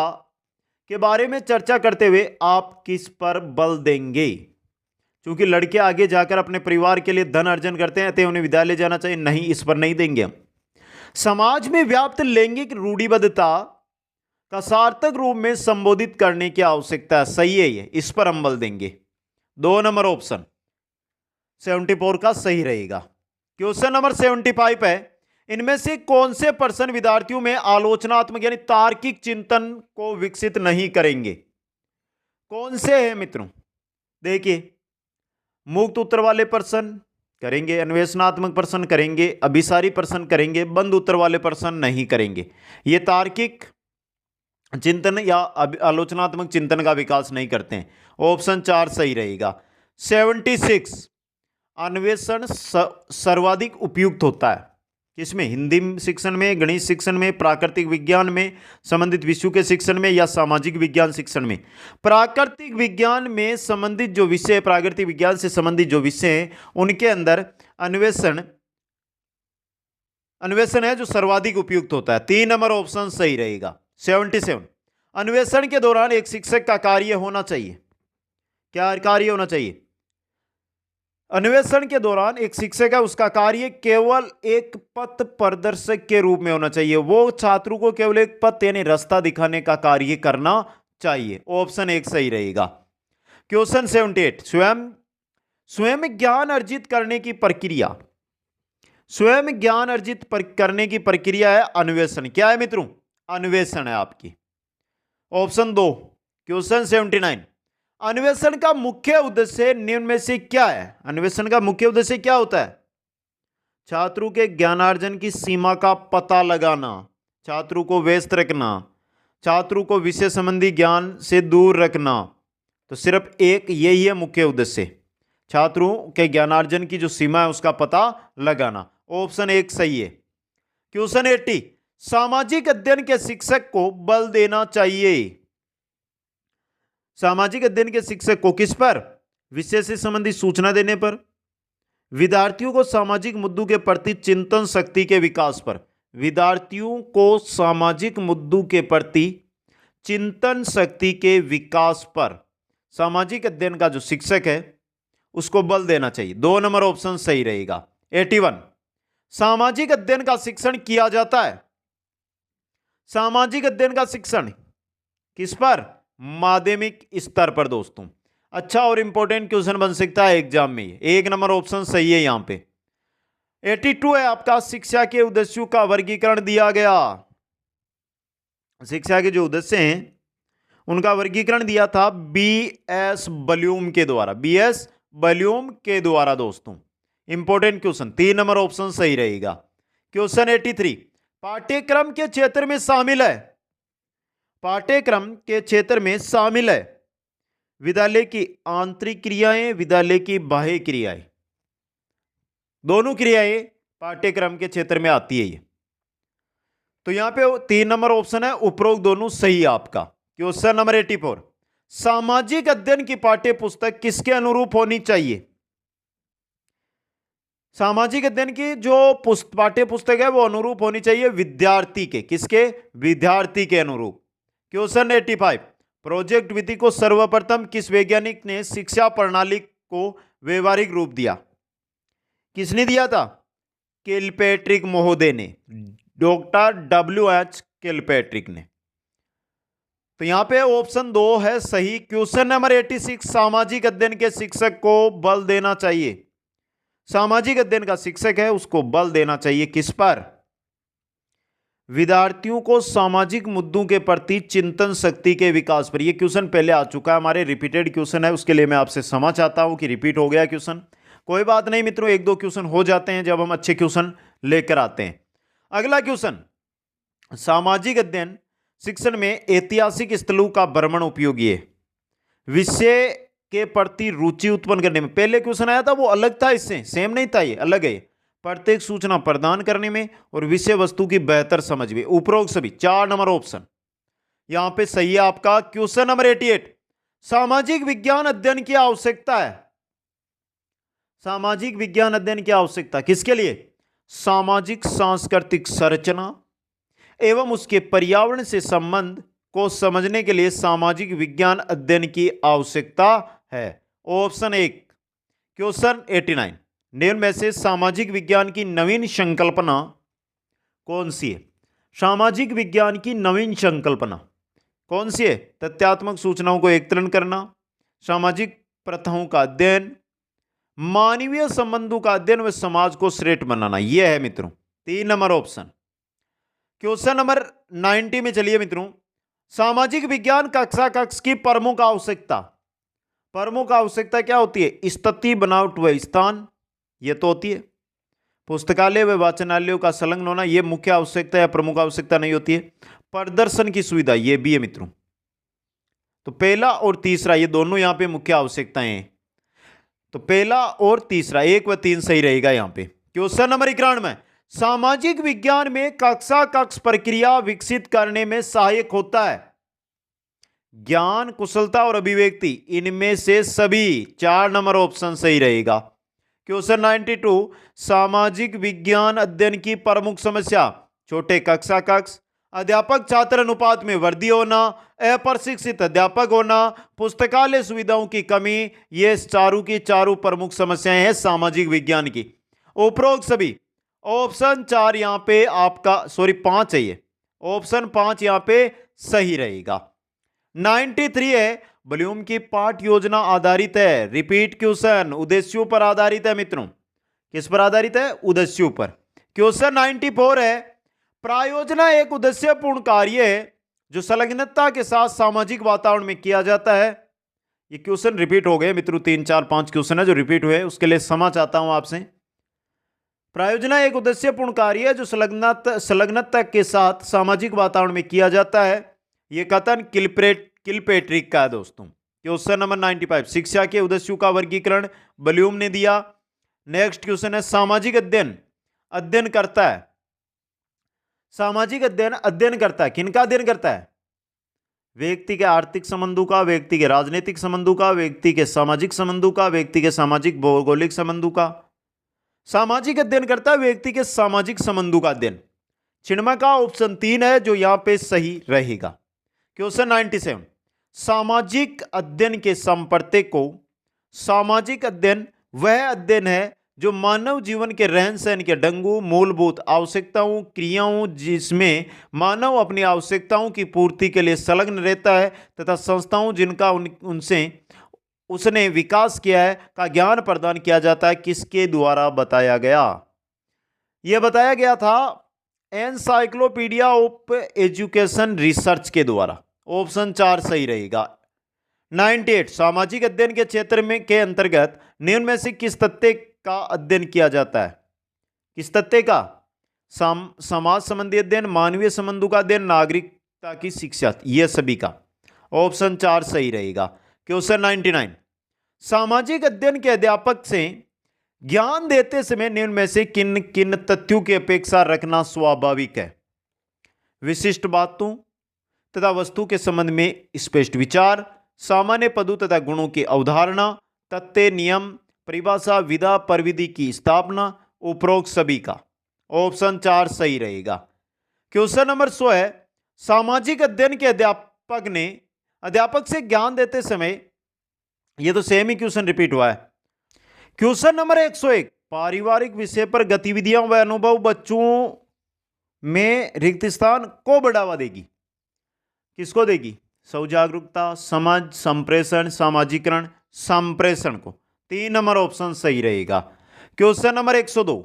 के बारे में चर्चा करते हुए आप किस पर बल देंगे? क्योंकि लड़के आगे जाकर अपने परिवार के लिए धन अर्जन करते हैं, तो उन्हें विद्यालय जाना चाहिए। नहीं, इस पर नहीं देंगे हम। समाज में व्याप्त लैंगिक रूढ़िबद्धता का सार्थक रूप में संबोधित करने की आवश्यकता है। सही है ये, इस पर हम बल देंगे। 2 नंबर ऑप्शन 74 का सही रहेगा। क्वेश्चन नंबर 75 है, इनमें से कौन से पर्सन विद्यार्थियों में आलोचनात्मक यानी तार्किक चिंतन को विकसित नहीं करेंगे? कौन से हैं मित्रों? देखिए, मुक्त उत्तर वाले पर्सन करेंगे, अन्वेषणात्मक पर्सन करेंगे, अभिसारी पर्सन करेंगे, बंद उत्तर वाले पर्सन नहीं करेंगे। ये तार्किक चिंतन या आलोचनात्मक चिंतन का विकास नहीं करते हैं। ऑप्शन 4 सही रहेगा। 76, अन्वेषण सर्वाधिक उपयुक्त होता है किसमें? हिंदी शिक्षण में, गणित शिक्षण में, प्राकृतिक विज्ञान में, संबंधित विषयों के शिक्षण में, या सामाजिक विज्ञान शिक्षण में? प्राकृतिक विज्ञान में संबंधित जो विषय, प्राकृतिक विज्ञान से संबंधित जो विषय हैं उनके अंदर अन्वेषण है जो सर्वाधिक उपयुक्त होता है। 3 नंबर ऑप्शन सही रहेगा। 77, अन्वेषण के दौरान एक शिक्षक का कार्य होना चाहिए। क्या कार्य होना चाहिए? अन्वेषण के दौरान एक शिक्षक है, उसका कार्य केवल एक पथ प्रदर्शक के रूप में होना चाहिए। वो छात्रों को केवल एक पथ यानी रास्ता दिखाने का कार्य करना चाहिए। ऑप्शन एक सही रहेगा। क्वेश्चन 78, स्वयं स्वयं ज्ञान अर्जित करने की प्रक्रिया, स्वयं ज्ञान अर्जित करने की प्रक्रिया है अन्वेषण। क्या है मित्रों? अन्वेषण है आपकी। ऑप्शन दो, क्वेश्चन 79, अन्वेषण का मुख्य उद्देश्य निम्न में से क्या है? अन्वेषण का मुख्य उद्देश्य क्या होता है? छात्रों के ज्ञानार्जन की सीमा का पता लगाना, छात्रों को व्यस्त रखना, छात्रों को विषय संबंधी ज्ञान से दूर रखना। तो सिर्फ एक यही है मुख्य उद्देश्य, छात्रों के ज्ञानार्जन की जो सीमा है उसका पता लगाना। ऑप्शन एक सही है। क्वेश्चन 80, सामाजिक अध्ययन के शिक्षक को बल देना चाहिए। सामाजिक अध्ययन के शिक्षक को किस पर? विषय से संबंधित सूचना देने पर, विद्यार्थियों को सामाजिक मुद्दों के प्रति चिंतन शक्ति के विकास पर, विद्यार्थियों को सामाजिक मुद्दों के प्रति चिंतन शक्ति के विकास पर सामाजिक अध्ययन का जो शिक्षक है उसको बल देना चाहिए। 2 नंबर ऑप्शन सही रहेगा। 81, सामाजिक अध्ययन का शिक्षण किया जाता है। सामाजिक अध्ययन का शिक्षण किस पर? माध्यमिक स्तर पर दोस्तों। अच्छा और इंपॉर्टेंट क्वेश्चन बन सकता है एग्जाम में, 1 नंबर ऑप्शन सही है यहां पे। 82 है आपका, शिक्षा के उद्देश्यों का वर्गीकरण दिया गया। शिक्षा के जो उद्देश्य हैं उनका वर्गीकरण दिया था बीएस बल्यूम के द्वारा, बीएस बल्यूम के द्वारा दोस्तों। इंपॉर्टेंट क्वेश्चन, 3 नंबर ऑप्शन सही रहेगा। क्वेश्चन 83, पाठ्यक्रम के क्षेत्र में शामिल है, पाठ्यक्रम के क्षेत्र में शामिल है विद्यालय की आंतरिक क्रियाएं, विद्यालय की बाह्य क्रियाएं, दोनों क्रियाएं पाठ्यक्रम के क्षेत्र में आती है ये। तो यहां पे 3 नंबर ऑप्शन है, उपरोक्त दोनों सही है आपका। क्वेश्चन नंबर 84, सामाजिक अध्ययन की पाठ्य पुस्तक किसके अनुरूप होनी चाहिए? सामाजिक अध्ययन की जो पाठ्य पुस्तक है वो अनुरूप होनी चाहिए विद्यार्थी के, किसके? विद्यार्थी के अनुरूप। क्वेश्चन 85, प्रोजेक्ट विधि को सर्वप्रथम किस वैज्ञानिक ने शिक्षा प्रणाली को व्यवहारिक रूप दिया? किसने दिया था? किलपैट्रिक महोदय ने, डॉक्टर WH किलपैट्रिक ने। तो यहां पे ऑप्शन 2 है सही। क्वेश्चन नंबर 86, सामाजिक अध्ययन के शिक्षक को बल देना चाहिए। सामाजिक अध्ययन का शिक्षक है उसको बल देना चाहिए किस पर? विद्यार्थियों को सामाजिक मुद्दों के प्रति चिंतन शक्ति के विकास पर। यह क्वेश्चन पहले आ चुका है, हमारे रिपीटेड क्वेश्चन है, उसके लिए मैं आपसे क्षमा चाहता हूं कि रिपीट हो गया क्वेश्चन। कोई बात नहीं मित्रों, 1-2 क्वेश्चन हो जाते हैं जब हम अच्छे क्वेश्चन लेकर आते हैं। अगला क्वेश्चन, सामाजिक अध्ययन शिक्षण में ऐतिहासिक स्थलों का भ्रमण उपयोगी है विषय के प्रति रुचि उत्पन्न करने में। पहले क्वेश्चन आया था वो अलग था, इससे सेम नहीं था, ये अलग है। प्रत्येक सूचना प्रदान करने में और विषय वस्तु की बेहतर समझ में। उपरोक्त सभी 4 नंबर ऑप्शन यहां पे सही है आपका। क्वेश्चन नंबर 88, सामाजिक विज्ञान अध्ययन की आवश्यकता है। सामाजिक विज्ञान अध्ययन की आवश्यकता किसके लिए? सामाजिक सांस्कृतिक संरचना एवं उसके पर्यावरण से संबंध को समझने के लिए सामाजिक विज्ञान अध्ययन की आवश्यकता है। ऑप्शन 1। क्वेश्चन 89, निम्न में से सामाजिक विज्ञान की नवीन संकल्पना कौन सी है? सामाजिक विज्ञान की नवीन संकल्पना कौन सी है? तथ्यात्मक सूचनाओं को एकत्रित करना, सामाजिक प्रथाओं का अध्ययन, मानवीय संबंधों का अध्ययन व समाज को श्रेष्ठ बनाना। यह है मित्रों 3 नंबर ऑप्शन। क्वेश्चन नंबर 90 में चलिए मित्रों, सामाजिक विज्ञान कक्षा कक्ष की प्रमुख आवश्यकता। प्रमुख आवश्यकता क्या होती है? स्थिति, बनावट व स्थान, यह तो होती है। पुस्तकालय व वाचनालयों का संलग्न होना, यह मुख्य आवश्यकता या प्रमुख आवश्यकता नहीं होती है। प्रदर्शन की सुविधा, यह भी है मित्रों। तो पहला और तीसरा ये दोनों यहां पे मुख्य आवश्यकताएं हैं। तो पहला और तीसरा 1 व 3 सही रहेगा यहां पे। क्वेश्चन नंबर 91, सामाजिक विज्ञान में कक्षा कक्ष प्रक्रिया विकसित करने में सहायक होता है। ज्ञान, कुशलता और अभिव्यक्ति, इनमें से सभी 4 नंबर ऑप्शन सही रहेगा। क्वेश्चन 92, सामाजिक विज्ञान अध्ययन की प्रमुख समस्या, छोटे कक्षा कक्ष, अध्यापक छात्र अनुपात में वृद्धि होना, अप्रशिक्षित अध्यापक होना, पुस्तकालय सुविधाओं की कमी, ये चारों की चारों प्रमुख समस्याएं हैं सामाजिक विज्ञान की। उपरोक्त सभी ऑप्शन 4 यहां पे आपका 5 है, ये ऑप्शन 5 यहां पे सही रहेगा। 93 है, ब्लूम की पाठ योजना आधारित है, रिपीट क्वेश्चन, उद्देश्यों पर आधारित है मित्रों। किस पर आधारित है? उद्देश्यों पर। क्वेश्चन 94 है, प्रायोजना एक उद्देश्यपूर्ण कार्य है जो संलग्नता के साथ सामाजिक वातावरण में किया जाता है। ये क्वेश्चन रिपीट हो गए मित्रों, 3 4 5 क्वेश्चन है जो रिपीट हुए, उसके लिए क्षमा चाहता हूं आपसे। प्रायोजना एक उद्देश्यपूर्ण कार्य है जो संलग्नता के साथ सामाजिक वातावरण में किया जाता है। यह कथन किलपेट्रिक का है दोस्तों। क्वेश्चन नंबर 95, शिक्षा के उद्देश्यों का वर्गीकरण ब्लूम ने दिया। नेक्स्ट क्वेश्चन है, सामाजिक अध्ययन अध्ययन करता है, सामाजिक अध्ययन अध्ययन करता है, किनका अध्ययन करता है? व्यक्ति के आर्थिक संबंधों का, व्यक्ति के राजनीतिक संबंधों का, व्यक्ति के सामाजिक संबंधों का, व्यक्ति के सामाजिक भौगोलिक संबंधों का। सामाजिक अध्ययन करता है व्यक्ति के सामाजिक संबंधों का अध्ययन। चिन्मय का ऑप्शन 3 है जो यहां पे सही रहेगा। क्वेश्चन 97, सामाजिक अध्ययन के संप्रत्यय को, सामाजिक अध्ययन वह अध्ययन है जो मानव जीवन के रहन सहन के ढंगों, मूलभूत आवश्यकताओं, क्रियाओं, जिसमें मानव अपनी आवश्यकताओं की पूर्ति के लिए संलग्न रहता है तथा संस्थाओं जिनका उनसे उसने विकास किया है का ज्ञान प्रदान किया जाता है। किसके द्वारा बताया गया? यह बताया गया था एनसाइक्लोपीडिया ऑफ एजुकेशन रिसर्च के द्वारा। ऑप्शन 4 सही रहेगा। 98, सामाजिक अध्ययन के क्षेत्र में के अंतर्गत निम्न में से किस तथ्य का अध्ययन किया जाता है? किस तथ्य का? समाज संबंधी अध्ययन, मानवीय संबंधों का अध्ययन, नागरिकता की शिक्षा, यह सभी का। ऑप्शन 4 सही रहेगा। क्वेश्चन 99, सामाजिक अध्ययन के अध्यापक से ज्ञान देते समय निम्न में से किन किन तथ्यों की अपेक्षा रखना स्वाभाविक है? विशिष्ट बातों तथा वस्तु के संबंध में स्पष्ट विचार, सामान्य पदों तथा गुणों की अवधारणा, तथ्य, नियम, परिभाषा, विधा, प्रविधि की स्थापना, उपरोक्त सभी का। ऑप्शन 4 सही रहेगा। क्वेश्चन नंबर 100 है, सामाजिक अध्ययन के अध्यापक से ज्ञान देते समय, यह तो सेम ही क्वेश्चन रिपीट हुआ है। क्वेश्चन नंबर 101, पारिवारिक विषय पर गतिविधियां व अनुभव बच्चों में रिक्त स्थान को बढ़ावा देगी। किसको देगी? स्वजागरूकता, समझ, संप्रेषण, सामाजिकरण, संप्रेषण को। 3 नंबर ऑप्शन सही रहेगा। क्वेश्चन नंबर 102,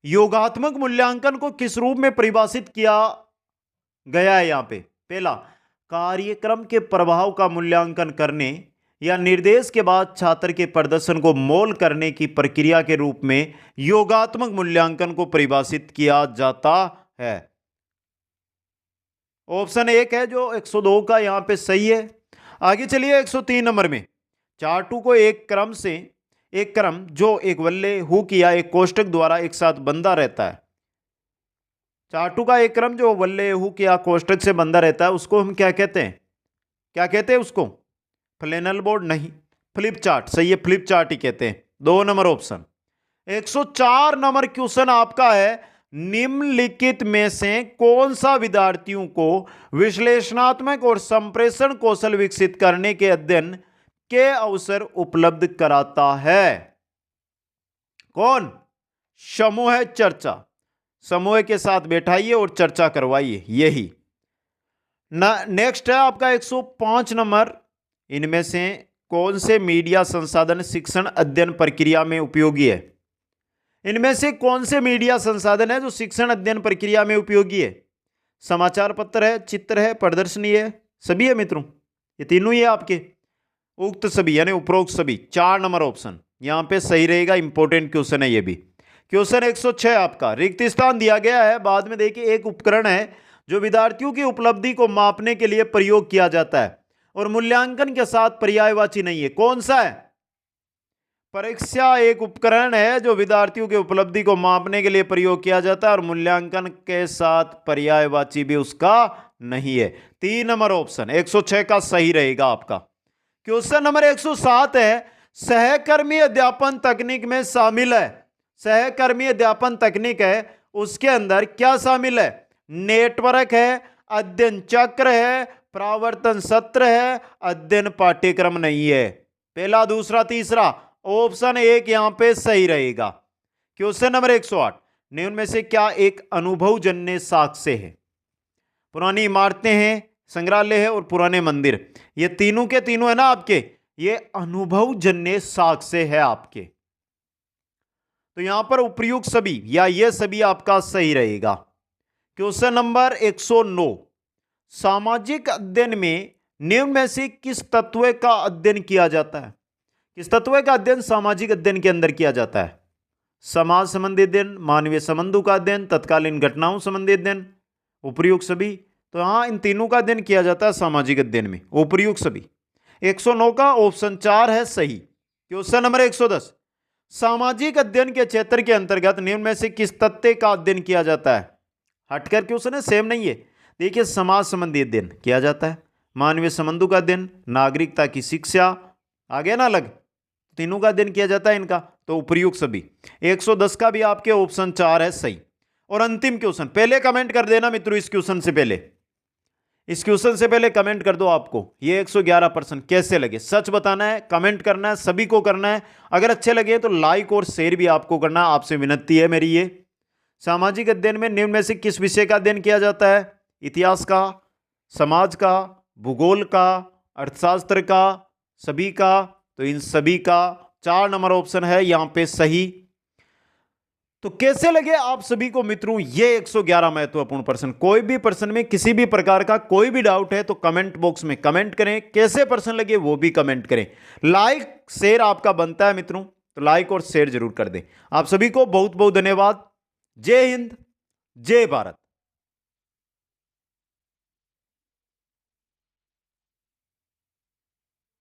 योगात्मक मूल्यांकन को किस रूप में परिभाषित किया गया है? यहां पे पहला, कार्यक्रम के प्रभाव का मूल्यांकन करने या निर्देश के बाद छात्र के प्रदर्शन को मोल करने की प्रक्रिया के रूप में योगात्मक मूल्यांकन को परिभाषित किया जाता है। ऑप्शन 1 है जो 102 का यहां पे सही है। आगे चलिए 103 नंबर में, चार्टों को एक क्रम जो एक वल्ले, हुक या एक कोष्ठक द्वारा एक साथ बंधा रहता है। चार्टों का एक क्रम जो वल्ले, हुक या कोष्ठक से बंधा रहता है, उसको हम क्या कहते हैं? क्या कहते हैं उसको? फ्लैनल बोर्ड नहीं, फ्लिप चार्ट। सही है, फ्लिप चार्ट ही कहते हैं। 2 नंबर ऑप्शन। 104 नंबर क्वेश्चन आपका है, निम्नलिखित में से कौन सा विद्यार्थियों को विश्लेषणात्मक और संप्रेषण कौशल विकसित करने के अध्ययन के अवसर उपलब्ध कराता है? कौन? समूह चर्चा। समूह के साथ बैठाइए और चर्चा करवाइए, यही। नेक्स्ट है आपका 105 नंबर, इनमें से कौन से मीडिया संसाधन शिक्षण अध्ययन प्रक्रिया में उपयोगी है? इनमें से कौन से मीडिया संसाधन है जो शिक्षण अध्ययन प्रक्रिया में उपयोगी है? समाचार पत्र है, चित्र है, प्रदर्शनी है, सभी है मित्रों, ये तीनों ही है आपके। उक्त सभी यानी उपरोक्त सभी। 4 नंबर ऑप्शन यहां पे सही रहेगा। इंपॉर्टेंट क्वेश्चन है ये भी। क्वेश्चन 106 आपका, रिक्त स्थान दिया गया है, बाद में देखिए एक उपकरण है जो विद्यार्थियों की उपलब्धि को मापने के लिए प्रयोग किया जाता है और मूल्यांकन के साथ पर्यायवाची नहीं है। कौन सा है? परीक्षा एक उपकरण है जो विद्यार्थियों की उपलब्धि को मापने के लिए प्रयोग किया जाता है और मूल्यांकन के साथ पर्यायवाची भी उसका नहीं है। 3 नंबर ऑप्शन 106 का सही रहेगा आपका। क्वेश्चन नंबर 107 है, सहकर्मी अध्यापन तकनीक में शामिल है। सहकर्मी अध्यापन तकनीक है, उसके अंदर क्या शामिल है? नेटवर्क है, अध्ययन चक्र है, प्रावर्तन सत्र है, अध्ययन पाठ्यक्रम नहीं है। पहला, दूसरा, तीसरा ऑप्शन एक यहां पे सही रहेगा। क्वेश्चन नंबर 108, निम्न में से क्या एक अनुभवजन्य साक्ष्य है? पुरानी इमारतें हैं, संग्रहालय है और पुराने मंदिर, ये तीनों के तीनों है ना आपके, ये अनुभवजन्य साक्ष्य है आपके। तो यहां पर उपयुक्त सभी या ये सभी आपका सही रहेगा। क्वेश्चन नंबर 109, सामाजिक अध्ययन में निम्न में से किस तत्व का अध्ययन किया जाता है? किस तत्व का अध्ययन सामाजिक अध्ययन के अंदर किया जाता है? समाज संबंधी अध्ययन, मानवीय संबंधों का अध्ययन, तत्कालीन घटनाओं संबंधी अध्ययन, उपयुक्त सभी। तो हाँ, इन तीनों का अध्ययन किया जाता है सामाजिक अध्ययन में, उपयुक्त सभी। 109 का ऑप्शन 4 है सही। क्वेश्चन नंबर 110, सामाजिक अध्ययन के क्षेत्र के अंतर्गत निम्न में से किस तथ्य का अध्ययन किया जाता है? हटकर क्वेश्चन है, सेम नहीं है। देखिए, समाज संबंधी अध्ययन किया जाता है, मानवीय संबंधों का अध्ययन, नागरिकता की शिक्षा, आ गया ना अलग, तीनों का अध्ययन किया जाता है इनका, तो उपयुक्त सभी। 110 का भी आपके ऑप्शन 4 है सही। और अंतिम क्वेश्चन, पहले कमेंट कर देना मित्रों, इस क्वेश्चन से पहले, इस क्वेश्चन से पहले कमेंट कर दो आपको ये 111% कैसे लगे। सच बताना है, कमेंट करना है, सभी को करना है। अगर अच्छे लगे तो लाइक और शेयर भी आपको करना है, आपसे विनती है मेरी ये। सामाजिक अध्ययन में निम्न में से किस विषय का अध्ययन किया जाता है? इतिहास का, समाज का, भूगोल का, अर्थशास्त्र का, सभी का। तो इन सभी का 4 नंबर ऑप्शन है यहां पे सही। तो कैसे लगे आप सभी को मित्रों ये 111 महत्वपूर्ण प्रश्न? कोई भी प्रश्न में किसी भी प्रकार का कोई भी डाउट है तो कमेंट बॉक्स में कमेंट करें, कैसे प्रश्न लगे वो भी कमेंट करें। लाइक शेयर आपका बनता है मित्रों, तो लाइक और शेयर जरूर कर दें। आप सभी को बहुत बहुत धन्यवाद। जय हिंद, जय भारत।